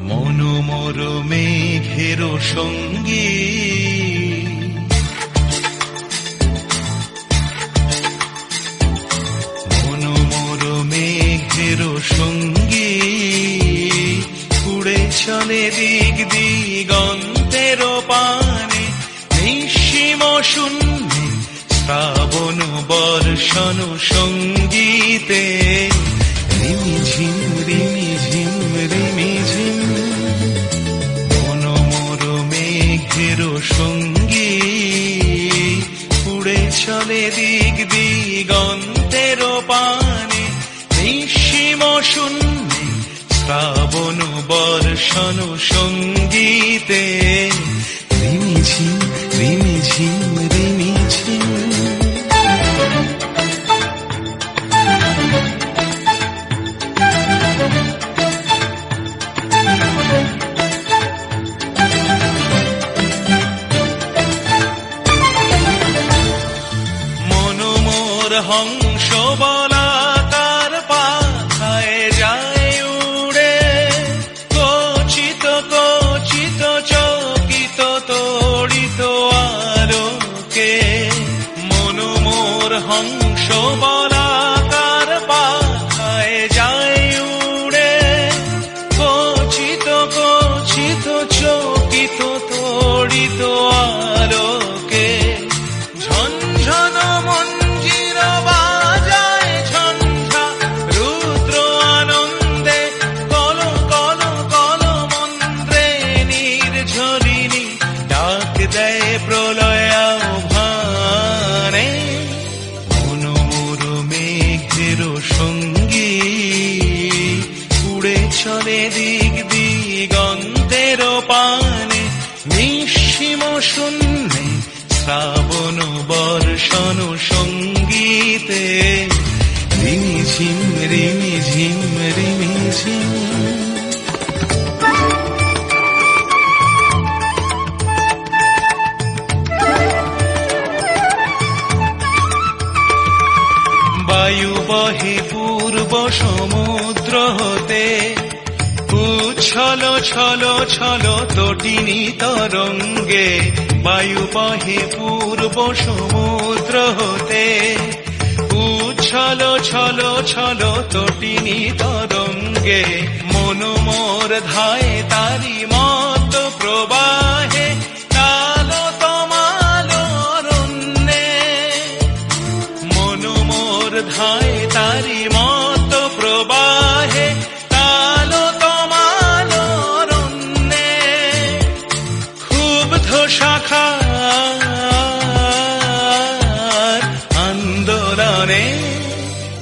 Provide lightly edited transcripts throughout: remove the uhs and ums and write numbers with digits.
মনোমর মেঘের সঙ্গী মনোমর মেঘের সঙ্গী উড়ে চলে দিক দিগন্তের পানে নিঃসীম শূন্যে শ্রাবণ বর্ষণ সঙ্গীতে রিমিঝিম রিমিঝিম রিমিঝিম মনোমর মেঘের সঙ্গী উড়ে চলে দিক দিগন্তের পানে নিঃসীম শূন্যে শ্রাবণ বর্ষণ সঙ্গীতে রিমিঝিম রিমিঝিম রিমিঝিম হংস বলাকার পাখায় যায় উড়ে কচিত কচিত চকিত তড়িত আলোকে মনোমর হংস বলাকার পাখায় যায় উড়ে কচিত কচিত চকিত তড়িত আলোকে ঝনঝন প্রলয় আহ্বানে মনোমর মেঘের সঙ্গী উড়ে চলে দিক দিগন্তের পানে নিঃসীম শূন্যে শ্রাবণ বর্ষণ সঙ্গীতে রিমিঝিম রিমিঝিম রিমিঝিম বায়ু বহে পূর্ব সমুদ্র হতে উচ্ছল ছল ছল তটিনী তরঙ্গে বায়ু বহে পূর্ব সমুদ্র হতে উচ্ছল ছল ছল তটিনী তরঙ্গে মনোমর ধায় তারি মত প্রবাহে কালো তমালো অরণ্যে মনোমর ধায় তারি মত প্রবাহে কালো তমালো অরণ্যে ক্ষুব্ধ শাখার আন্দোলনে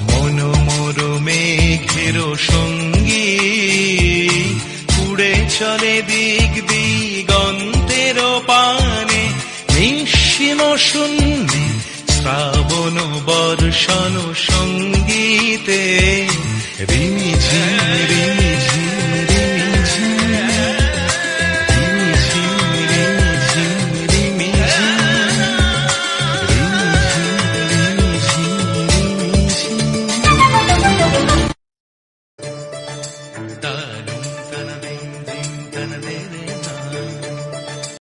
মনোমর মেঘের সঙ্গী উড়ে চলে দিক দিগন্তের পানে নিঃসীম শূন্যে শ্রাবণ বর্ষণ সঙ্গীতে রিমিঝিম রিমিঝিম